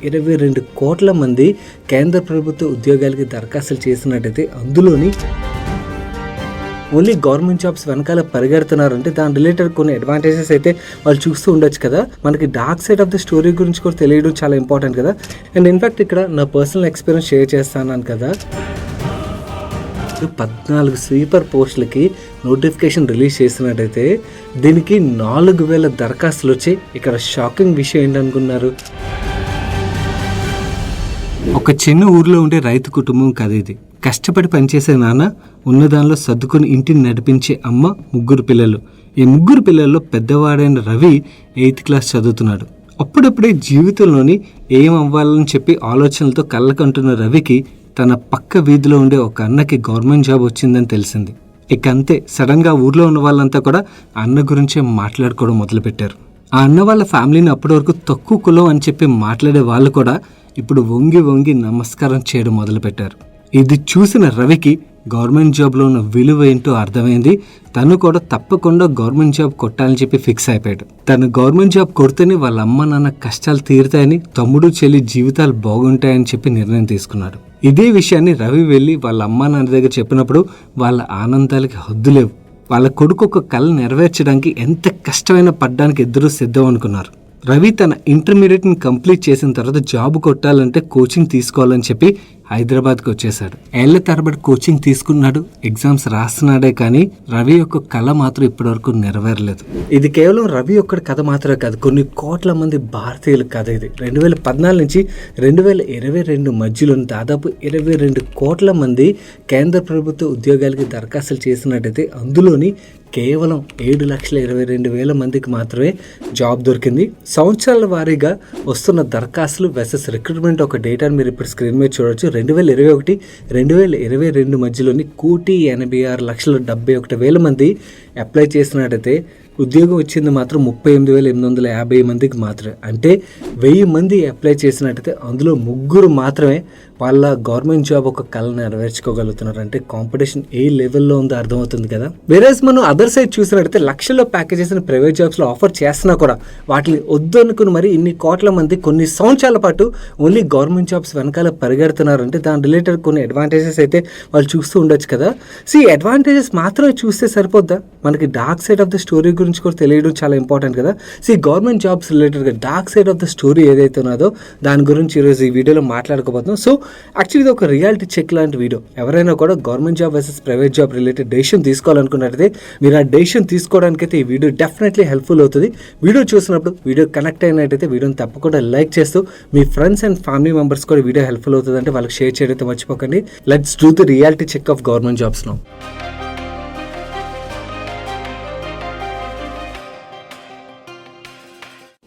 22 కోట్ల మంది కేంద్ర ప్రభుత్వ ఉద్యోగాలకి దరఖాస్తులు చేసినట్టయితే అందులోని ఓన్లీ గవర్నమెంట్ జాబ్స్ వెనకాల పరిగెడుతున్నారంటే దాని రిలేటెడ్ కొన్ని అడ్వాంటేజెస్ అయితే వాళ్ళు చూస్తూ ఉండొచ్చు కదా. మనకి dark side of the story గురించి కూడా తెలియడం చాలా ఇంపార్టెంట్ కదా. అండ్ ఇన్ఫ్యాక్ట్ ఇక్కడ నా పర్సనల్ ఎక్స్పీరియన్స్ షేర్ చేస్తాను కదా. 14 స్వీపర్ పోస్టులకి నోటిఫికేషన్ రిలీజ్ చేసినట్టయితే దీనికి 4000 దరఖాస్తులు వచ్చాయి. ఇక్కడ షాకింగ్ విషయం ఏంటనుకున్నారు, ఒక చిన్న ఊర్లో ఉండే రైతు కుటుంబం కదా ఇది. కష్టపడి పనిచేసే నాన్న, ఉన్నదానిలో సర్దుకొని ఇంటిని నడిపించే అమ్మ, 3 పిల్లలు. ఈ 3 పిల్లల్లో పెద్దవాడైన రవి 8th క్లాస్ చదువుతున్నాడు. అప్పుడప్పుడే జీవితంలోని ఏం అవ్వాలని చెప్పి ఆలోచనలతో కళ్ళకంటున్న రవికి తన పక్క వీధిలో ఉండే ఒక అన్నకి గవర్నమెంట్ జాబ్ వచ్చిందని తెలిసింది. ఇక అంతే, సడన్గా ఊర్లో ఉన్న వాళ్ళంతా కూడా అన్న గురించే మాట్లాడుకోవడం మొదలుపెట్టారు. ఆ అన్న వాళ్ళ ఫ్యామిలీని అప్పటి వరకు తక్కువ కులం అని చెప్పి మాట్లాడే వాళ్ళు కూడా ఇప్పుడు వంగి వంగి నమస్కారం చేయడం మొదలుపెట్టారు. ఇది చూసిన రవికి గవర్నమెంట్ జాబ్లో ఉన్న విలువ ఏంటో అర్థమైంది. తను కూడా తప్పకుండా గవర్నమెంట్ జాబ్ కొట్టాలని చెప్పి ఫిక్స్ అయిపోయాడు. తను గవర్నమెంట్ జాబ్ కొడితేనే వాళ్ళ అమ్మ నాన్న కష్టాలు తీరుతాయని, తమ్ముడు చెల్లి జీవితాలు బాగుంటాయని చెప్పి నిర్ణయం తీసుకున్నాడు. ఇదే విషయాన్ని రవి వెళ్ళి వాళ్ళ అమ్మ నాన్న దగ్గర చెప్పినప్పుడు వాళ్ళ ఆనందాలకి హద్దులేవు. వాళ్ళ కొడుకు ఒక కళ నెరవేర్చడానికి ఎంత కష్టమైనా పడ్డానికి ఇద్దరూ సిద్ధం అనుకున్నారు. రవి తన ఇంటర్మీడియట్ని కంప్లీట్ చేసిన తర్వాత జాబ్ కొట్టాలంటే కోచింగ్ తీసుకోవాలని చెప్పి హైదరాబాద్కి వచ్చేసాడు. ఏళ్ల తరబడి కోచింగ్ తీసుకున్నాడు, ఎగ్జామ్స్ రాస్తున్నాడే కానీ రవి యొక్క కళ మాత్రం ఇప్పటివరకు నెరవేరలేదు. ఇది కేవలం రవి ఒక్కడి కథ మాత్రమే కాదు, కొన్ని కోట్ల మంది భారతీయుల కథ ఇది. 2014 నుంచి 2022 మధ్యలో దాదాపు 22 కోట్ల మంది కేంద్ర ప్రభుత్వ ఉద్యోగాలకి దరఖాస్తులు చేసినట్టయితే అందులోని కేవలం 7,22,000 మందికి మాత్రమే జాబ్ దొరికింది. సంవత్సరాల వారీగా వస్తున్న దరఖాస్తులు వెసెస్ రిక్రూట్మెంట్ ఒక డేటాను మీరు ఇప్పుడు స్క్రీన్ మీద చూడొచ్చు. 2021, 2022 మధ్యలోని 1,86,71,000 మంది అప్లై చేసినట్టయితే ఉద్యోగం వచ్చింది మాత్రం 38,850 మందికి మాత్రమే. అంటే 1000 మంది అప్లై చేసినట్టయితే అందులో 3 మాత్రమే వాళ్ళ గవర్నమెంట్ జాబ్ ఒక కళ నెరవేర్చుకోగలుగుతున్నారు. అంటే కాంపిటీషన్ ఏ లెవెల్లో ఉందో అర్థమవుతుంది కదా. వేరేస్ మనం అదర్ సైడ్ చూసినట్టయితే లక్షల్లో ప్యాకేజెస్ ప్రైవేట్ జాబ్స్లో ఆఫర్ చేస్తున్నా కూడా వాటిని వద్దు అనుకుని మరి ఇన్ని కోట్ల మంది కొన్ని సంవత్సరాల పాటు ఓన్లీ గవర్నమెంట్ జాబ్స్ వెనకాల పరిగెడుతున్నారంటే దాని రిలేటెడ్ కొన్ని అడ్వాంటేజెస్ అయితే వాళ్ళు చూస్తూ ఉండొచ్చు కదా. అడ్వాంటేజెస్ మాత్రమే చూస్తే సరిపోద్దా, మనకి dark side of the story గురించి కూడా తెలియడం చాలా ఇంపార్టెంట్ కదా. గవర్నమెంట్ జాబ్స్ రిలేటెడ్గా dark side of the story ఏదైతే ఉన్నదో దాని గురించి ఈరోజు ఈ వీడియోలో మాట్లాడుకోబోతున్నాం. యాక్చువల్లీ ఇది ఒక రియాలిటీ చెక్ లాంటి వీడియో. ఎవరైనా కూడా government job versus private job related decision తీసుకోవాలనుకున్నట్టయితే మీరు ఆ డెసిషన్ తీసుకోవడానికైతే ఈ వీడియో డెఫినెట్లీ హెల్ప్ఫుల్ అవుతుంది. వీడియో చూసినప్పుడు వీడియో కనెక్ట్ అయినట్టయితే వీడియోని తప్పకుండా లైక్ చేస్తూ మీ ఫ్రెండ్స్ అండ్ ఫ్యామిలీ మెంబర్స్ కూడా వీడియో హెల్ప్ఫుల్ అవుతుంది అంటే వాళ్ళకి షేర్ చేయడం మర్చిపోకండి. Let's do the reality check of government jobs now.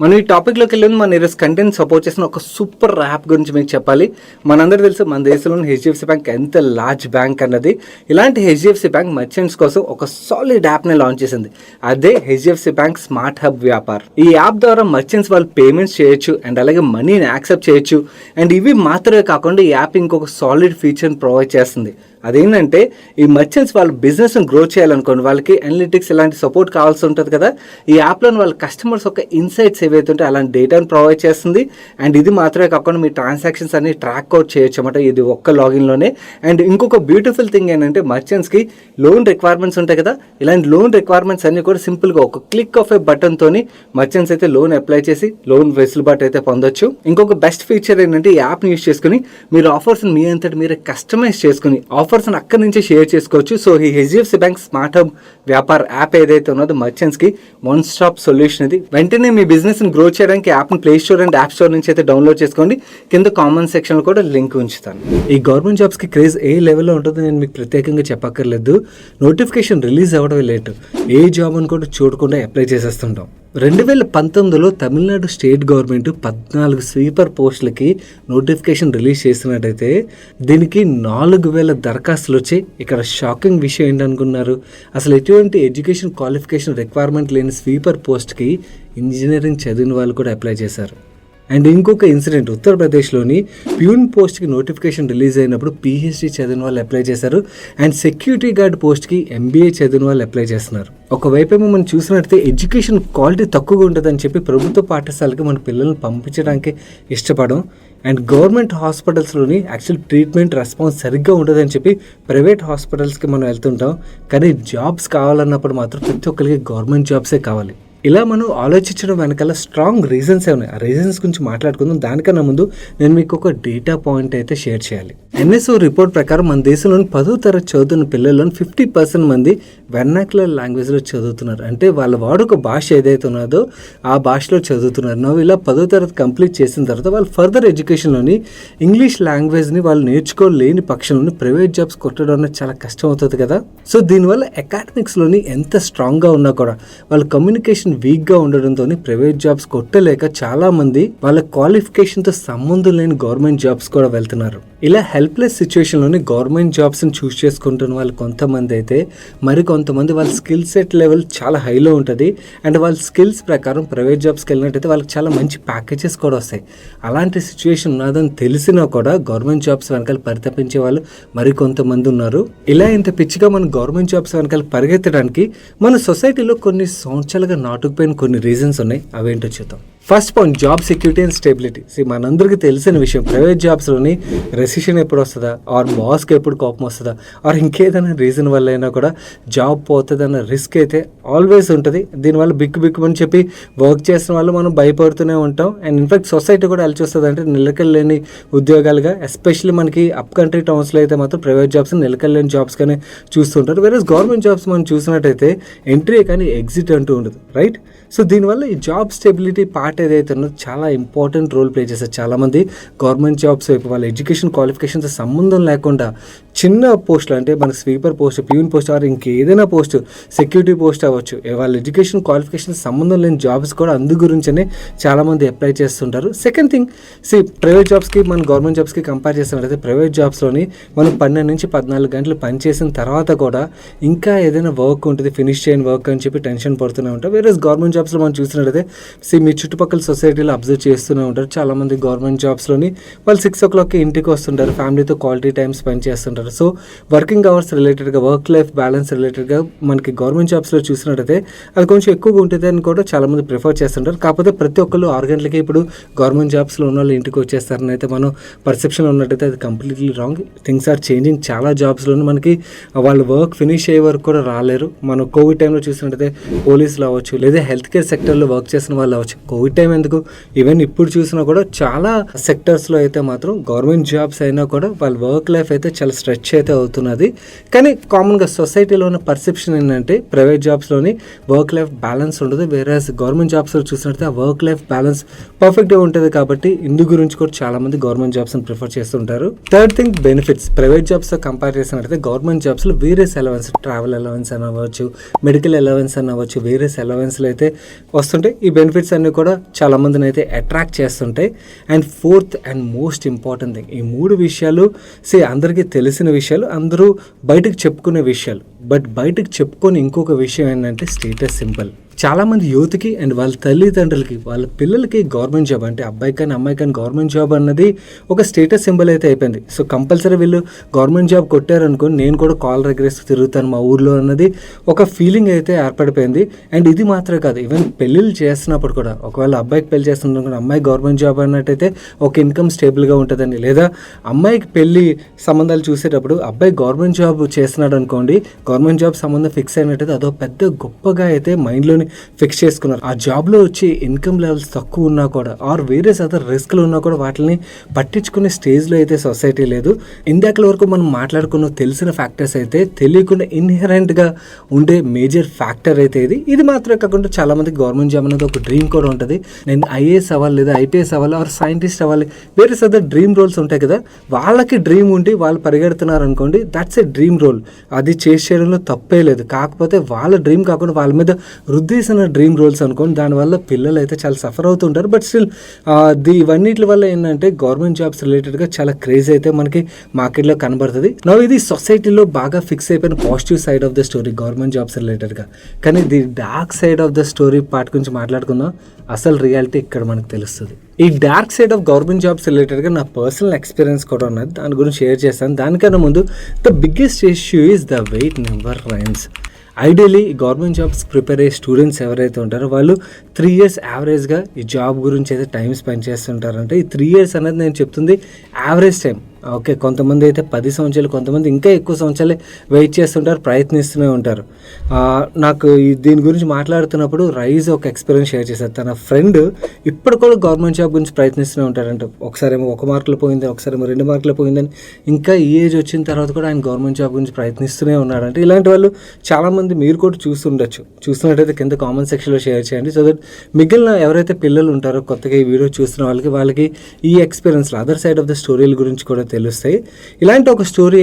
మనం ఈ టాపిక్లోకి వెళ్ళి మన ఈరోజు కంటెంట్ సపోర్ట్ చేసిన ఒక సూపర్ యాప్ గురించి మీకు చెప్పాలి. మనందరూ తెలుసు మన దేశంలోని హెచ్డిఎఫ్సి బ్యాంక్ ఎంత లార్జ్ బ్యాంక్ అన్నది. ఇలాంటి హెచ్డిఎఫ్సి బ్యాంక్ మర్చెంట్స్ కోసం ఒక సాలిడ్ యాప్ని లాంచ్ చేసింది. అదే HDFC bank smart hub Vyapar. ఈ యాప్ ద్వారా మర్చెంట్స్ వాళ్ళు పేమెంట్స్ చేయొచ్చు అండ్ అలాగే మనీని యాక్సెప్ట్ చేయొచ్చు. అండ్ ఇవి మాత్రమే కాకుండా ఈ యాప్ ఇంకొక సాలిడ్ ఫీచర్ని ప్రొవైడ్ చేస్తుంది. అదేంటంటే ఈ మర్చెంట్స్ వాళ్ళ బిజినెస్ని గ్రో చేయాలనుకోండి, వాళ్ళకి అనలిటిక్స్ ఇలాంటి సపోర్ట్ కావాల్సి ఉంటుంది కదా. ఈ యాప్లో వాళ్ళ కస్టమర్స్ ఒక ఇన్సైట్స్ ఏవైతే ఉంటే అలాంటి డేటాను ప్రొవైడ్ చేస్తుంది. అండ్ ఇది మాత్రమే కాకుండా మీ ట్రాన్సాక్షన్స్ అన్ని ట్రాక్ అవుట్ చేయొచ్చు అన్నమాట ఇది ఒక్క లాగిన్లోనే. అండ్ ఇంకొక బ్యూటిఫుల్ థింగ్ ఏంటంటే మర్చెంట్స్కి లోన్ రిక్వైర్మెంట్స్ ఉంటాయి కదా, ఇలాంటి లోన్ రిక్వైర్మెంట్స్ అన్ని కూడా సింపుల్గా ఒక క్లిక్ ఆఫ్ ఏ బటన్తోని మర్చెంట్స్ అయితే లోన్ అప్లై చేసి లోన్ వెసులుబాటు అయితే పొందొచ్చు. ఇంకొక బెస్ట్ ఫీచర్ ఏంటంటే ఈ యాప్ని యూజ్ చేసుకుని మీరు ఆఫర్స్ని మీ అంతటి మీరే కస్టమైజ్ చేసుకుని ఆఫర్స్ అక్కడి నుంచి షేర్ చేసుకోవచ్చు. ఈ HDFC bank smart hub Vyapar app ఏదైతే ఉన్నదో మర్చెంట్స్ కి వన్ స్టాప్ సొల్యూషన్ ఇది. వెంటనే మీ బిజినెస్ ని గ్రో చేయడానికి యాప్ ని play store and app store నుంచి అయితే డౌన్లోడ్ చేసుకోండి. కింద కామెంట్ సెక్షన్ లో కూడా లింక్ ఉంచుతాను. ఈ గవర్నమెంట్ జాబ్స్ కి క్రేజ్ ఏ లెవెల్లో ఉంటుందో నేను మీకు ప్రత్యేకంగా చెప్పక్కర్లేదు. నోటిఫికేషన్ రిలీజ్ అవ్వడమే లేట్, ఏ జాబ్ అని కూడా చూడకుండా అప్లై చేసేస్తుంటాం. 2019లో తమిళనాడు స్టేట్ గవర్నమెంట్ 14 స్వీపర్ పోస్టులకి నోటిఫికేషన్ రిలీజ్ చేసినట్టయితే దీనికి 4000 దరఖాస్తులు వచ్చాయి. ఇక్కడ షాకింగ్ విషయం ఏంటనుకున్నారు, అసలు ఎటువంటి ఎడ్యుకేషన్ క్వాలిఫికేషన్ రిక్వైర్మెంట్ లేని స్వీపర్ పోస్ట్కి ఇంజనీరింగ్ చదివిన వాళ్ళు కూడా అప్లై చేశారు. అండ్ ఇంకొక ఇన్సిడెంట్, ఉత్తరప్రదేశ్లోని ప్యూన్ పోస్ట్కి నోటిఫికేషన్ రిలీజ్ అయినప్పుడు PhD చదివిన వాళ్ళు అప్లై చేశారు అండ్ సెక్యూరిటీ గార్డ్ పోస్ట్కి MBA చదివిన వాళ్ళు అప్లై చేస్తున్నారు. ఒకవైపు ఏమో మనం చూసినట్లయితే ఎడ్యుకేషన్ క్వాలిటీ తక్కువగా ఉంటుందని చెప్పి ప్రభుత్వ పాఠశాలకి మన పిల్లల్ని పంపించడానికి ఇష్టపడం అండ్ గవర్నమెంట్ హాస్పిటల్స్లోని యాక్చువల్ ట్రీట్మెంట్ రెస్పాన్స్ సరిగ్గా ఉండదని చెప్పి ప్రైవేట్ హాస్పిటల్స్కి మనం వెళ్తుంటాం. కానీ జాబ్స్ కావాలన్నప్పుడు మాత్రం ప్రతి ఒక్కరికి గవర్నమెంట్ జాబ్సే కావాలి. ఇలా మనం ఆలోచించడం వెనకాల స్ట్రాంగ్ రీజన్స్ ఉన్నాయి. ఆ రీజన్స్ గురించి మాట్లాడుకుందాం. దానికన్నా ముందు నేను మీకు ఒక డేటా పాయింట్ అయితే షేర్ చేయాలి. NSO రిపోర్ట్ ప్రకారం మన దేశంలోని 10వ తరగతి చదువుతున్న పిల్లల్లోని 50% మంది వెర్నాక్యులర్ లాంగ్వేజ్లో చదువుతున్నారు. అంటే వాళ్ళ వాడుక భాష ఏదైతే ఉన్నదో ఆ భాషలో చదువుతున్నారు. నువ్వు ఇలా 10వ తరగతి కంప్లీట్ చేసిన తర్వాత వాళ్ళు ఫర్దర్ ఎడ్యుకేషన్లోని ఇంగ్లీష్ లాంగ్వేజ్ని వాళ్ళు నేర్చుకోలేని పక్షంలోని ప్రైవేట్ జాబ్స్ కొట్టడం అనేది చాలా కష్టం అవుతుంది కదా. సో దీనివల్ల అకాడమిక్స్లోని ఎంత స్ట్రాంగ్గా ఉన్నా కూడా వాళ్ళ కమ్యూనికేషన్ వీక్గా ఉండడంతో ప్రైవేట్ జాబ్స్ కొట్టలేక చాలా మంది వాళ్ళ క్వాలిఫికేషన్తో సంబంధం లేని గవర్నమెంట్ జాబ్స్ కూడా వెళ్తున్నారు. ఇలా హెల్ప్లెస్ సిచ్యువేషన్లోని గవర్నమెంట్ జాబ్స్ని చూస్ చేసుకుంటున్న వాళ్ళు కొంతమంది అయితే, మరి కొంతమంది వాళ్ళ స్కిల్ సెట్ లెవెల్ చాలా హైలో ఉంటుంది అండ్ వాళ్ళ స్కిల్స్ ప్రకారం ప్రైవేట్ జాబ్స్కి వెళ్ళినట్టయితే వాళ్ళకి చాలా మంచి ప్యాకేజెస్ కూడా వస్తాయి. అలాంటి సిచ్యువేషన్ ఉన్నదని తెలిసినా కూడా గవర్నమెంట్ జాబ్స్ వెనకాల పరితపించే వాళ్ళు మరి కొంతమంది ఉన్నారు. ఇలా ఇంత పిచ్చిగా మన గవర్నమెంట్ జాబ్స్ వెనకాల పరిగెత్తడానికి మన సొసైటీలో కొన్ని సంవత్సరాలుగా నాటుకుపోయిన కొన్ని రీజన్స్ ఉన్నాయి. అవేంటో చూద్దాం. First point, job security and stability. మనందరికీ తెలిసిన విషయం, ప్రైవేట్ జాబ్స్లోని రెసిషన్ ఎప్పుడు వస్తుందా, ఆర్ బాస్కి ఎప్పుడు కోపం వస్తుందా, ఆర్ ఇంకేదైనా రీజన్ వల్ల అయినా కూడా జాబ్ పోతుంది అన్న రిస్క్ అయితే ఆల్వేస్ ఉంటుంది. దీనివల్ల బిక్కుమని చెప్పి వర్క్ చేసిన వాళ్ళు మనం భయపడుతూనే ఉంటాం. అండ్ ఇన్ఫాక్ట్ సొసైటీ కూడా ఎలా చూస్తుంది అంటే నిలకడలేని ఉద్యోగాలుగా, ఎస్పెషల్లీ మనకి అప్ కంట్రీ టౌన్స్లో అయితే మాత్రం ప్రైవేట్ జాబ్స్ నిలకడలేని జాబ్స్ కానీ చూస్తుంటారు. వేరే గవర్నమెంట్ జాబ్స్ మనం చూసినట్టయితే ఎంట్రీ కానీ ఎగ్జిట్ అంటూ ఉండదు, రైట్? సో దీనివల్ల ఈ జాబ్ స్టెబిలిటీ పార్ట్ ఏదైతే ఉన్నదో చాలా ఇంపార్టెంట్ రోల్ ప్లే చేస్తారు. చాలామంది గవర్నమెంట్ జాబ్స్ వైపు వాళ్ళ ఎడ్యుకేషన్ క్వాలిఫికేషన్తో సంబంధం లేకుండా చిన్న పోస్టులు, అంటే మనకి sweeper post, peon post, or ఇంకేదైనా పోస్ట్, సెక్యూరిటీ పోస్ట్ అవ్వచ్చు, వాళ్ళ ఎడ్యుకేషన్ క్వాలిఫికేషన్ సంబంధం లేని జాబ్స్ కూడా అందు గురించనే చాలామంది అప్లై చేస్తుంటారు. సెకండ్ థింగ్, ప్రైవేట్ జాబ్స్కి మన గవర్నమెంట్ జాబ్స్కి కంపేర్ చేస్తున్నట్లయితే ప్రైవేట్ జాబ్స్లోని మనం 12 నుంచి 14 గంటలు పనిచేసిన తర్వాత కూడా ఇంకా ఏదైనా వర్క్ ఉంటుంది, ఫినిష్ చేయని వర్క్ అని చెప్పి టెన్షన్ పడుతూనే ఉంటాం. వేరే గవర్నమెంట్ జాబ్స్లో మనం చూసినట్లయితే మీ చుట్టుపక్కల సొసైటీలో అబ్జర్వ్ చేస్తూనే ఉంటారు. చాలామంది గవర్నమెంట్ జాబ్స్లోని వాళ్ళు 6 o'clockకి ఇంటికి వస్తుంటారు, ఫ్యామిలీతో క్వాలిటీ టైం స్పెండ్ చేస్తుంటారు. సో వర్కింగ్ అవర్స్ రిలేటెడ్గా, వర్క్ లైఫ్ బ్యాలెన్స్ రిలేటెడ్గా మనకి గవర్నమెంట్ జాబ్స్లో చూసినట్టయితే అది కొంచెం ఎక్కువగా ఉంటుంది అని కూడా చాలామంది ప్రిఫర్ చేస్తుంటారు. కాకపోతే ప్రతి ఒక్కళ్ళు 6 గంటలకి ఇప్పుడు గవర్నమెంట్ జాబ్స్లో ఉన్న వాళ్ళు ఇంటికి వచ్చేస్తారని అయితే మనం పర్సెప్షన్ ఉన్నట్టయితే అది completely wrong. Things are changing. చాలా జాబ్స్లోనే మనకి వాళ్ళు వర్క్ ఫినిష్ అయ్యే వరకు కూడా రాలేరు. మనం కోవిడ్ టైంలో చూసినట్టయితే పోలీసులు అవ్వచ్చు, లేదా హెల్త్ కేర్ సెక్టర్లో వర్క్ చేసిన వాళ్ళు అవ్వచ్చు. కోవిడ్ టైం ఎందుకు, ఈవెన్ ఇప్పుడు చూసినా కూడా చాలా సెక్టర్స్లో అయితే మాత్రం గవర్నమెంట్ జాబ్స్ అయినా కూడా వాళ్ళ వర్క్ లైఫ్ అయితే చాలా స్ట్రెచ్ అయితే అవుతున్నది. కానీ కామన్గా సొసైటీలో ఉన్న పర్సెప్షన్ ఏంటంటే ప్రైవేట్ జాబ్స్లోని వర్క్ లైఫ్ బ్యాలెన్స్ ఉండదు, వేరే గవర్నమెంట్ జాబ్స్లో చూసినట్లయితే ఆ వర్క్ లైఫ్ బ్యాలెన్స్ పర్ఫెక్ట్గా ఉంటుంది. కాబట్టి ఇందు గురించి కూడా చాలా మంది గవర్నమెంట్ జాబ్స్ని ప్రిఫర్ చేస్తుంటారు. Third thing, benefits. ప్రైవేట్ జాబ్స్తో కంపేర్ చేసినట్లయితే గవర్నమెంట్ జాబ్స్లో వేరియస్ అలవెన్స్, ట్రావెల్ అలవెన్స్ అని అవ్వచ్చు, మెడికల్ అలవెన్స్ అని అవ్వచ్చు, వేరియస్ అలవెన్స్లు అయితే వస్తుంటాయి. ఈ బెనిఫిట్స్ అన్నీ కూడా చాలా మందిని అయితే అట్రాక్ట్ చేస్తుంటాయి. And fourth and most important thing, ఈ 3 విషయాలు అందరికీ తెలిసిన విషయాలు, అందరూ బయటకు చెప్పుకునే విషయాలు. బట్ బయటకు చెప్పుకొని ఇంకొక విషయం ఏంటంటే స్టేటస్ సింబల్. చాలామంది యూత్కి అండ్ వాళ్ళ తల్లిదండ్రులకి, వాళ్ళ పిల్లలకి గవర్నమెంట్ జాబ్ అంటే అబ్బాయి కానీ అమ్మాయి కానీ గవర్నమెంట్ జాబ్ అన్నది ఒక స్టేటస్ సింబల్ అయితే అయిపోయింది. సో కంపల్సరీ వీళ్ళు గవర్నమెంట్ జాబ్ కొట్టారనుకోని నేను కూడా కాల్ ఎగరేస్తూ తిరుగుతాను మా ఊర్లో అన్నది ఒక ఫీలింగ్ అయితే ఏర్పడిపోయింది. అండ్ ఇది మాత్రమే కాదు, ఈవెన్ పెళ్ళిళ్ళు చేస్తున్నప్పుడు కూడా ఒకవేళ అబ్బాయికి పెళ్లి చేస్తున్నప్పుడు అమ్మాయి గవర్నమెంట్ జాబ్ అన్నట్టయితే ఒక ఇన్కమ్ స్టేబుల్గా ఉంటుందండి. లేదా అమ్మాయికి పెళ్లి సంబంధాలు చూసేటప్పుడు అబ్బాయి గవర్నమెంట్ జాబ్ చేస్తున్నాడు అనుకోండి, గవర్నమెంట్ జాబ్ సంబంధం ఫిక్స్ అయినట్టయితే అదో పెద్ద గొప్పగా అయితే మైండ్లోని ఫిక్స్ చేసుకున్నారు. ఆ జాబ్లో వచ్చి ఇన్కమ్ లెవెల్స్ తక్కువ ఉన్నా కూడా ఆర్ వేరే అదర్ రిస్క్లు ఉన్నా కూడా వాటిని పట్టించుకునే స్టేజ్లో అయితే సొసైటీ లేదు. ఇందాకల వరకు మనం మాట్లాడుకున్న తెలిసిన ఫ్యాక్టర్స్ అయితే తెలియకుండా ఇన్హెరెంట్గా ఉండే మేజర్ ఫ్యాక్టర్ అయితే ఇది మాత్రమే కాకుండా చాలా మందికి గవర్నమెంట్ జాబ్ అనేది ఒక డ్రీమ్ కూడా ఉంటుంది. నేను IAS అవ్వాలి, లేదా IPS అవ్వాలి, ఆర్ సైంటిస్ట్ అవ్వాలి, వేరే అదర్ డ్రీమ్ రోల్స్ ఉంటాయి కదా. వాళ్ళకి డ్రీమ్ ఉండి వాళ్ళు పరిగెడుతున్నారు అనుకోండి, దట్స్ ఏ డ్రీమ్ రోల్. అది చేయడంలో తప్పే లేదు. కాకపోతే వాళ్ళ డ్రీమ్ కాకుండా వాళ్ళ మీద రుద్దేసిన డ్రీమ్ రోల్స్ అనుకోండి, దానివల్ల పిల్లలు అయితే చాలా సఫర్ అవుతుంటారు. బట్ స్టిల్ ఇవన్నిటి వల్ల ఏంటంటే గవర్నమెంట్ జాబ్స్ రిలేటెడ్గా చాలా క్రేజ్ అయితే మనకి మార్కెట్లో కనబడుతుంది. ఇది సొసైటీలో బాగా ఫిక్స్ అయిపోయిన positive side of the story government jobs రిలేటెడ్గా. కానీ the dark side of the story part గురించి మాట్లాడుకుందాం. అసలు రియాలిటీ ఇక్కడ మనకు తెలుస్తుంది. ఈ dark side of government jobs రిలేటెడ్గా నా పర్సనల్ ఎక్స్పీరియన్స్ కూడా ఉన్నది, దాని గురించి షేర్ చేస్తాను. దానికన్నా ముందు the biggest issue is the wait number rains. Ideally ఈ గవర్నమెంట్ జాబ్స్ ప్రిపేర్ అయ్యే స్టూడెంట్స్ ఎవరైతే ఉంటారో వాళ్ళు 3 years యావరేజ్గా ఈ జాబ్ గురించి అయితే టైం స్పెండ్ చేస్తుంటారంటే ఈ 3 years అనేది నేను చెప్తుంది యావరేజ్ టైం. ఓకే, కొంతమంది అయితే 10 సంవత్సరాలు, కొంతమంది ఇంకా ఎక్కువ సంవత్సరాలే వెయిట్ చేస్తుంటారు, ప్రయత్నిస్తూనే ఉంటారు. నాకు దీని గురించి మాట్లాడుతున్నప్పుడు రైజ్ ఒక ఎక్స్పీరియన్స్ షేర్ చేశారు. తన ఫ్రెండ్ ఇప్పుడు కూడా గవర్నమెంట్ జాబ్ గురించి ప్రయత్నిస్తూనే ఉంటారంట. ఒకసారి ఏమో 1 మార్కులో పోయింది, ఒకసారి ఏమో 2 మార్కులో పోయిందని, ఇంకా ఈ ఏజ్ వచ్చిన తర్వాత కూడా ఆయన గవర్నమెంట్ జాబ్ గురించి ప్రయత్నిస్తూనే ఉన్నాడంటే ఇలాంటి వాళ్ళు చాలామంది మీరు కూడా చూస్తుండొచ్చు. చూస్తున్నట్టయితే కింద కామెంట్ సెక్షన్లో షేర్ చేయండి. సో దట్ మిగిలిన ఎవరైతే పిల్లలు ఉంటారో కొత్తగా ఈ వీడియో చూస్తున్న వాళ్ళకి ఈ ఎక్స్పీరియన్స్లో అదర్ సైడ్ ఆఫ్ ద స్టోరీల గురించి కూడా తెలుస్తాయి. ఇలాంటి ఒక స్టోరీ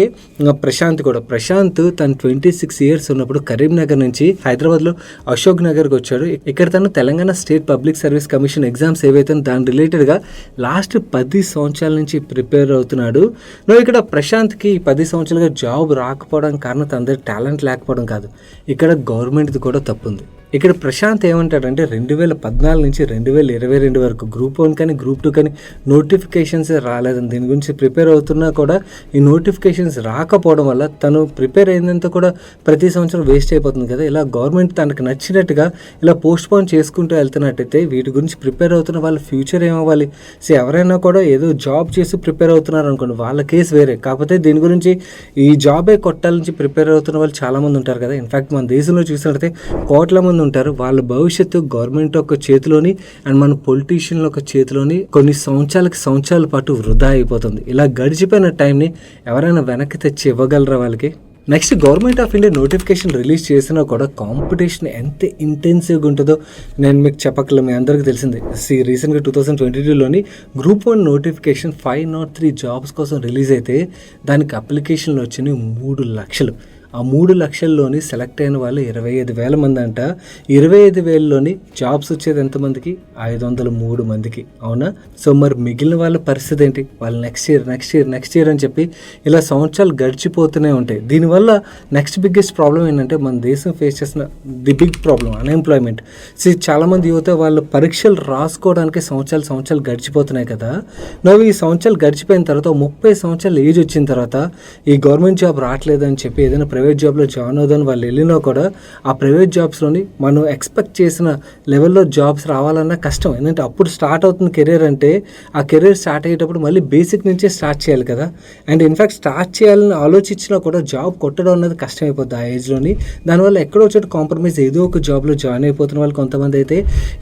ప్రశాంత్ కూడా. ప్రశాంత్ తను 26 years ఉన్నప్పుడు కరీంనగర్ నుంచి హైదరాబాద్లో అశోక్ నగర్కి వచ్చాడు. ఇక్కడ తను Telangana state public service commission exams ఏవైతే దాని రిలేటెడ్గా లాస్ట్ 10 సంవత్సరాల నుంచి ప్రిపేర్ అవుతున్నాడు. నువ్వు ఇక్కడ ప్రశాంత్కి 10 సంవత్సరాలుగా జాబ్ రాకపోవడం కారణం తన దగ్గర టాలెంట్ లేకపోవడం కాదు, ఇక్కడ గవర్నమెంట్ది కూడా తప్పుంది. ఇక్కడ ప్రశాంత్ ఏమంటాడంటే 2014 నుంచి 2022 వరకు గ్రూప్ 1 కానీ గ్రూప్ 2 కానీ నోటిఫికేషన్స్ రాలేదని, దీని గురించి ప్రిపేర్ అవుతున్నా కూడా ఈ నోటిఫికేషన్స్ రాకపోవడం వల్ల తను ప్రిపేర్ అయిందంతా కూడా ప్రతి సంవత్సరం వేస్ట్ అయిపోతుంది కదా. ఇలా గవర్నమెంట్ తనకు నచ్చినట్టుగా ఇలా పోస్ట్ పోన్ చేసుకుంటూ వెళ్తున్నట్టయితే వీటి గురించి ప్రిపేర్ అవుతున్న వాళ్ళ ఫ్యూచర్ ఏమవ్వాలి? సో ఎవరైనా కూడా ఏదో జాబ్ చేసి ప్రిపేర్ అవుతున్నారు అనుకోండి, వాళ్ళ కేసు వేరే. కాకపోతే దీని గురించి ఈ జాబే కొట్టాల నుంచి ప్రిపేర్ అవుతున్న వాళ్ళు చాలామంది ఉంటారు కదా. ఇన్ఫ్యాక్ట్ మన దేశంలో చూసినట్టయితే కోట్ల మంది ఉంటారు. వాళ్ళ భవిష్యత్తు గవర్నమెంట్ ఒక చేతిలోని అండ్ మన పొలిటీషియన్ల ఒక చేతిలోని కొన్ని సంవత్సరాల పాటు వృధా అయిపోతుంది. ఇలా గడిచిపోయిన టైంని ఎవరైనా వెనక్కి తెచ్చి ఇవ్వగలరా వాళ్ళకి? Next, government of India notification release చేసినా కూడా కాంపిటీషన్ ఎంత ఇంటెన్సివ్గా ఉంటుందో నేను మీకు చెప్పగలను. మీ అందరికీ తెలిసిందే. రీసెంట్గా 2022లోని గ్రూప్ 1 నోటిఫికేషన్ 503 జాబ్స్ కోసం రిలీజ్ అయితే దానికి అప్లికేషన్లు వచ్చినాయి 3 లక్షలు. ఆ 3 లక్షల్లోని సెలెక్ట్ అయిన వాళ్ళు 25,000 మంది అంట. 25,000లోని జాబ్స్ వచ్చేది ఎంతమందికి? 503 మందికి. అవునా? సో మరి మిగిలిన వాళ్ళ పరిస్థితి ఏంటి? వాళ్ళు నెక్స్ట్ ఇయర్ అని చెప్పి ఇలా సంవత్సరాలు గడిచిపోతూనే ఉంటాయి. దీనివల్ల నెక్స్ట్ బిగ్గెస్ట్ ప్రాబ్లం ఏంటంటే మన దేశం ఫేస్ చేసిన ది బిగ్ ప్రాబ్లం అన్ఎంప్లాయ్మెంట్. చాలామంది యువత వాళ్ళు పరీక్షలు రాసుకోవడానికి సంవత్సరాలు గడిచిపోతున్నాయి కదా. నువ్వు ఈ సంవత్సరాలు గడిచిపోయిన తర్వాత 30 సంవత్సరాలు ఏజ్ వచ్చిన తర్వాత ఈ గవర్నమెంట్ జాబ్ రావట్లేదని చెప్పి ఏదైనా ప్రైవేట్ జాబ్లో జాయిన్ అవుదని వాళ్ళు వెళ్ళినా కూడా ఆ ప్రైవేట్ జాబ్స్లోని మనం ఎక్స్పెక్ట్ చేసిన లెవెల్లో జాబ్స్ రావాలన్నా కష్టం. ఎందుకంటే అప్పుడు స్టార్ట్ అవుతుంది కెరీర్ అంటే ఆ కెరీర్ స్టార్ట్ అయ్యేటప్పుడు మళ్ళీ బేసిక్ నుంచే స్టార్ట్ చేయాలి కదా. అండ్ ఇన్ఫ్యాక్ట్ స్టార్ట్ చేయాలని ఆలోచించినా కూడా జాబ్ కొట్టడం అన్నది కష్టమైపోద్ది ఆ ఏజ్లోని. దానివల్ల ఎక్కడో చోట కాంప్రమైజ్ ఏదో ఒక జాబ్లో జాయిన్ అయిపోతున్న వాళ్ళు కొంతమంది అయితే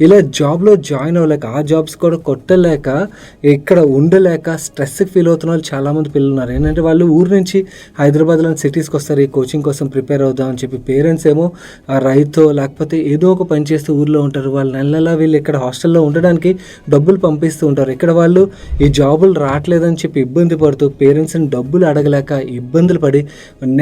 ఇలా జాబ్లో జాయిన్ అవ్వలేక ఆ జాబ్స్ కూడా కొట్టలేక ఇక్కడ ఉండలేక స్ట్రెస్కి ఫీల్ అవుతున్న వాళ్ళు చాలామంది పిల్లలు ఉన్నారు. ఏంటంటే వాళ్ళు ఊరు నుంచి హైదరాబాద్లోని సిటీస్కి వస్తారు ఈ కోచింగ్ కోసం ప్రిపేర్ అవుదాం అని చెప్పి. పేరెంట్స్ ఏమో రైతు లేకపోతే ఏదో ఒక పని చేస్తూ ఊర్లో ఉంటారు. వాళ్ళు నెలలా వీళ్ళు ఇక్కడ హాస్టల్లో ఉండడానికి డబ్బులు పంపిస్తూ ఉంటారు. ఇక్కడ వాళ్ళు ఈ జాబులు రావట్లేదని చెప్పి ఇబ్బంది పడుతూ పేరెంట్స్ని డబ్బులు అడగలేక ఇబ్బందులు పడి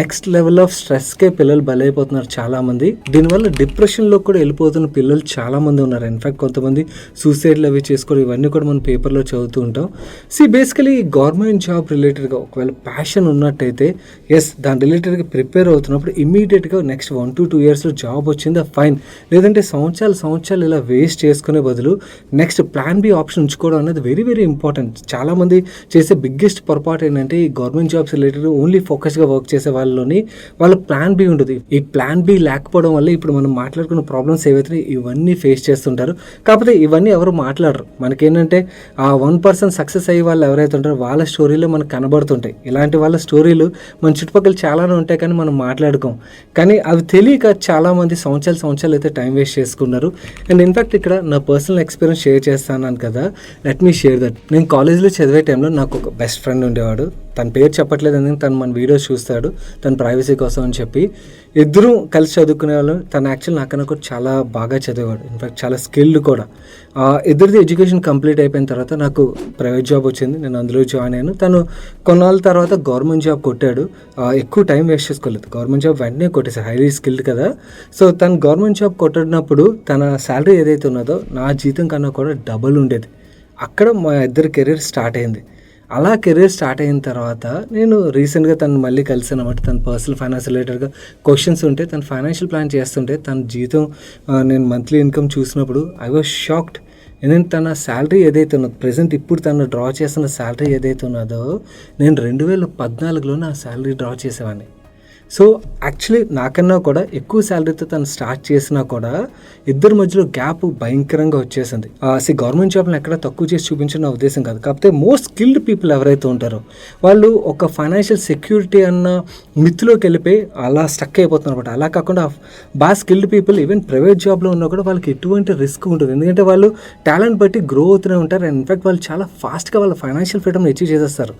నెక్స్ట్ లెవెల్ ఆఫ్ స్ట్రెస్కే పిల్లలు బలైపోతున్నారు చాలామంది. దీనివల్ల డిప్రెషన్లో కూడా వెళ్ళిపోతున్న పిల్లలు చాలామంది ఉన్నారు. ఇన్ఫ్యాక్ట్ కొంతమంది సూసైడ్లు అవి చేసుకోవడం ఇవన్నీ కూడా మనం పేపర్లో చదువుతూ ఉంటాం. బేసికలీ గవర్నమెంట్ జాబ్ రిలేటెడ్గా ఒకవేళ ప్యాషన్ ఉన్నట్టయితే దాని రిలేటెడ్గా ప్రిపేర్ అవుతున్నప్పుడు ఇమ్మీడియట్గా నెక్స్ట్ 1 to 2 yearsలో జాబ్ వచ్చిందా ఫైన్. లేదంటే సంవత్సరాలు ఇలా వేస్ట్ చేసుకునే బదులు నెక్స్ట్ ప్లాన్ బి ఆప్షన్ ఉంచుకోవడం అనేది వెరీ ఇంపార్టెంట్. చాలామంది చేసే బిగ్గెస్ట్ పొరపాటు ఏంటంటే ఈ గవర్నమెంట్ జాబ్స్ రిలేటెడ్ ఓన్లీ ఫోకస్గా వర్క్ చేసే వాళ్ళలోని వాళ్ళ ప్లాన్ బి ఉంటుంది. ఈ ప్లాన్ బి లేకపోవడం వల్ల ఇప్పుడు మనం మాట్లాడుకున్న ప్రాబ్లమ్స్ ఏవైతే ఇవన్నీ ఫేస్ చేస్తుంటారు. కాకపోతే ఇవన్నీ ఎవరు మాట్లాడరు. మనకేంటంటే ఆ 1% సక్సెస్ అయ్యే వాళ్ళు ఎవరైతే ఉంటారో వాళ్ళ స్టోరీలో మనకు కనబడుతుంటాయి. ఇలాంటి వాళ్ళ స్టోరీలు మన చుట్టుపక్కల చాలానే ఉంటాయి కానీ మనం మాట్లాడుకోం. కానీ అవి తెలియక చాలామంది సంవత్సరాలు అయితే టైం వేస్ట్ చేసుకున్నారు. అండ్ ఇన్ఫ్యాక్ట్ ఇక్కడ నా పర్సనల్ ఎక్స్పీరియన్స్ షేర్ చేస్తాను కదా, లెట్ మీ షేర్ దట్. నేను కాలేజ్లో చదివే టైంలో నాకు ఒక బెస్ట్ ఫ్రెండ్ ఉండేవాడు. తన పేరు చెప్పట్లేదు ఎందుకంటే తను మన వీడియోస్ చూస్తాడు, తన ప్రైవసీ కోసం అని చెప్పి. ఇద్దరు కలిసి చదువుకునే వాళ్ళు. తను యాక్చువల్ నాకన్నా కూడా చాలా బాగా చదివేవాడు, ఇన్ఫ్యాక్ట్ చాలా స్కిల్డ్ కూడా. ఇద్దరిది ఎడ్యుకేషన్ కంప్లీట్ అయిపోయిన తర్వాత నాకు ప్రైవేట్ జాబ్ వచ్చింది, నేను అందులో జాయిన్ అయ్యాను. తను కొన్నాళ్ళ తర్వాత గవర్నమెంట్ జాబ్ కొట్టాడు. ఎక్కువ టైం వేస్ట్ చేసుకోలేదు, గవర్నమెంట్ జాబ్ వెంటనే కొట్టేశాడు, హైలీ స్కిల్డ్ కదా. సో తను గవర్నమెంట్ జాబ్ కొట్టినప్పుడు తన శాలరీ ఏదైతే ఉన్నదో నా జీతం కన్నా కూడా డబుల్ ఉండేది. అక్కడ మా ఇద్దరు కెరీర్ స్టార్ట్ అయింది. అలా కెరీర్ స్టార్ట్ అయిన తర్వాత నేను రీసెంట్గా తను మళ్ళీ కలిసాను అన్నమాట. తన పర్సనల్ ఫైనాన్స్ రిలేటెడ్గా క్వశ్చన్స్ ఉంటే తను ఫైనాన్షియల్ ప్లాన్ చేస్తుంటే తన జీతం నేను మంత్లీ ఇన్కమ్ చూసినప్పుడు ఐ వాజ్ షాక్డ్. ఎందుకంటే తన శాలరీ ఏదైతే ఉన్నదో ప్రెసెంట్ ఇప్పుడు తను డ్రా చేస్తున్న శాలరీ ఏదైతే ఉన్నదో నేను 2014లోనే ఆ శాలరీ డ్రా చేసేవాడిని. సో యాక్చువల్లీ నాకన్నా కూడా ఎక్కువ శాలరీతో తను స్టార్ట్ చేసినా కూడా ఇద్దరి మధ్యలో గ్యాప్ భయంకరంగా వచ్చేసింది. గవర్నమెంట్ జాబ్ని ఎక్కడ తక్కువ చేసి చూపించిన ఉద్దేశం కాదు, కాకపోతే మోస్ట్ స్కిల్డ్ పీపుల్ ఎవరైతే ఉంటారో వాళ్ళు ఒక ఫైనాన్షియల్ సెక్యూరిటీ అన్న మిత్తులోకి వెళ్ళిపోయి అలా స్టక్ అయిపోతున్నారు అనమాట. అలా కాకుండా బాగా స్కిల్డ్ పీపుల్ ఈవెన్ ప్రైవేట్ జాబ్లో ఉన్నా కూడా వాళ్ళకి ఎటువంటి రిస్క్ ఉంటుంది, ఎందుకంటే వాళ్ళు టాలెంట్ బట్టి గ్రో అవుతూనే ఉంటారు. అండ్ ఇన్ఫాక్ట్ వాళ్ళు చాలా ఫాస్ట్గా వాళ్ళ ఫైనాన్షియల్ ఫ్రీడమ్ అచీవ్ చేసేస్తారు.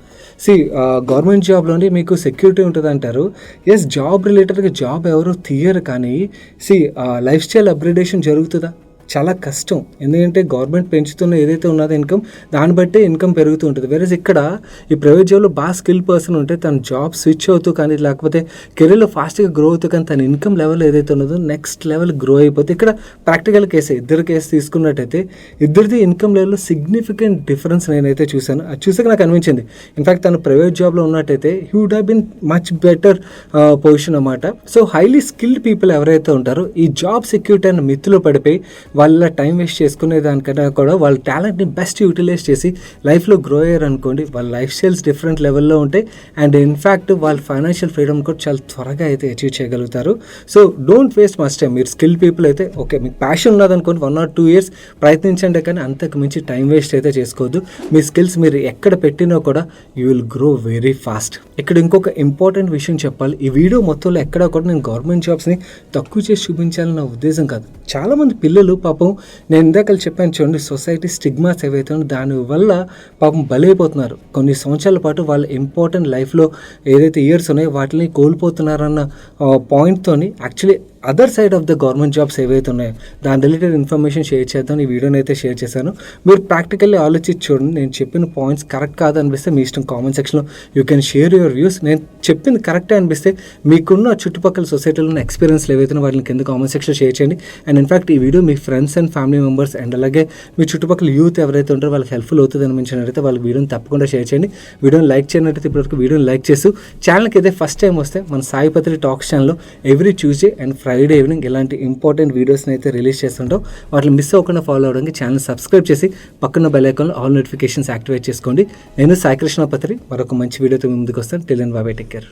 గవర్నమెంట్ జాబ్లోని మీకు సెక్యూరిటీ ఉంటుంది అంటారు. ఎస్, జాబ్ రిలేటెడ్గా జాబ్ ఎవరు తీయరు, కానీ లైఫ్ స్టైల్ అప్గ్రేడేషన్ జరుగుతుందా? చాలా కష్టం. ఎందుకంటే గవర్నమెంట్ పెంచుతున్న ఏదైతే ఉన్నదో ఇన్కమ్, దాన్ని బట్టే ఇన్కమ్ పెరుగుతూ ఉంటుంది. వేరే ఇక్కడ ఈ ప్రైవేట్ జాబ్లో బాగా స్కిల్ పర్సన్ ఉంటే తన జాబ్ స్విచ్ అవుతూ కానీ లేకపోతే కెరీర్లో ఫాస్ట్గా గ్రో అవుతూ కానీ తన ఇన్కమ్ లెవెల్ ఏదైతే ఉన్నదో నెక్స్ట్ లెవెల్ గ్రో అయిపోతే ఇక్కడ ప్రాక్టికల్ కేసే. ఇద్దరు కేసు తీసుకున్నట్టయితే ఇద్దరిది ఇన్కమ్ లెవెల్లో సిగ్నిఫికెంట్ డిఫరెన్స్ నేనైతే చూశాను. అది చూసాక నాకు అనిపించింది ఇన్ఫాక్ట్ తను ప్రైవేట్ జాబ్లో ఉన్నట్టయితే he would have been much better position అన్నమాట. సో హైలీ స్కిల్డ్ పీపుల్ ఎవరైతే ఉంటారో ఈ జాబ్ సెక్యూరిటీ అన్న మిత్తులో పడిపోయి వాళ్ళ టైం వేస్ట్ చేసుకునే దానికన్నా కూడా వాళ్ళ టాలెంట్ని బెస్ట్ యూటిలైజ్ చేసి లైఫ్లో గ్రో అయ్యారు అనుకోండి, వాళ్ళ లైఫ్ స్టైల్స్ డిఫరెంట్ లెవెల్లో ఉంటాయి. అండ్ ఇన్ఫ్యాక్ట్ వాళ్ళ ఫైనాన్షియల్ ఫ్రీడమ్ కూడా చాలా త్వరగా అయితే అచీవ్ చేయగలుగుతారు. So don't waste much time. మీరు స్కిల్ పీపుల్ అయితే ఓకే, మీకు ప్యాషన్ ఉన్నదనుకోండి 1 or 2 years ప్రయత్నించండి, కానీ అంతకు మించి టైం వేస్ట్ అయితే చేసుకోవద్దు. మీ స్కిల్స్ మీరు ఎక్కడ పెట్టినా కూడా you will grow very fast. ఇక్కడ ఇంకొక ఇంపార్టెంట్ విషయం చెప్పాలి. ఈ వీడియో మొత్తంలో ఎక్కడా కూడా నేను గవర్నమెంట్ జాబ్స్ని తక్కువ చేసి చూపించాలని నా ఉద్దేశం కాదు. చాలామంది పిల్లలు పాపం నేను ఇందాక చెప్పాను చూడండి, సొసైటీ స్టిగ్మాస్ ఏవైతే ఉన్నాయో దానివల్ల పాపం బలైపోతున్నారు. కొన్ని సంవత్సరాల పాటు వాళ్ళ ఇంపార్టెంట్ లైఫ్లో ఏదైతే ఇయర్స్ ఉన్నాయో వాటిని కోల్పోతున్నారన్న పాయింట్తోని actually other side of the government jobs ఏవైతే ఉన్నాయో దాని రిలేటెడ్ ఇన్ఫర్మేషన్ షేర్ చేద్దాం. ఈ వీడియోని అయితే షేర్ చేశాను. మీరు ప్రాక్టికల్లీ ఆలోచించి చూడండి. నేను చెప్పిన పాయింట్స్ కరెక్ట్ కాదు అనిపిస్తే మీ ఇష్టం, కామెంట్ సెక్షన్లో you can share your views. నేను చెప్పింది కరెక్టే అనిపిస్తే మీకున్న చుట్టుపక్కల సొసైటీలో ఉన్న ఎక్స్పీరియన్స్లు ఏవైతే వాటిని కింద కామెంట్ సెక్షన్లో షేర్ చేయండి. అండ్ ఇన్ఫాక్ట్ ఈ video me friends and family members and అలాగే మీ చుట్టుపక్కల యూత్ ఎవరైతే ఉంటారో వాళ్ళకి హెల్ప్ఫుల్ అవుతుంది అనిపించినట్టయితే వాళ్ళకి వీడియోని తప్పకుండా షేర్ చేయండి. వీడియోని లైక్ చేయనట్టయితే ఇప్పటివరకు వీడియోని లైక్ చేస్తూ ఛానల్కి అయితే ఫస్ట్ టైం వస్తే మన సాయి పత్రి టాక్స్ ఛానల్లో every Tuesday and Friday evening ఇలాంటి ఇంపార్టెంట్ వీడియోస్ని అయితే రిలీజ్ చేస్తుంటాం. వాటిని మిస్ అవ్వకుండా ఫాలో అవడానికి ఛానల్ సబ్స్క్రైబ్ చేసి పక్కన బెల్ ఐకాన్లో ఆల్ నోటిఫికేషన్స్ యాక్టివేట్ చేసుకోండి. నేను సాయి కృష్ణ పత్రి మరొక మంచి వీడియోతో ముందుకు వస్తాను. Till then bye bye, take care.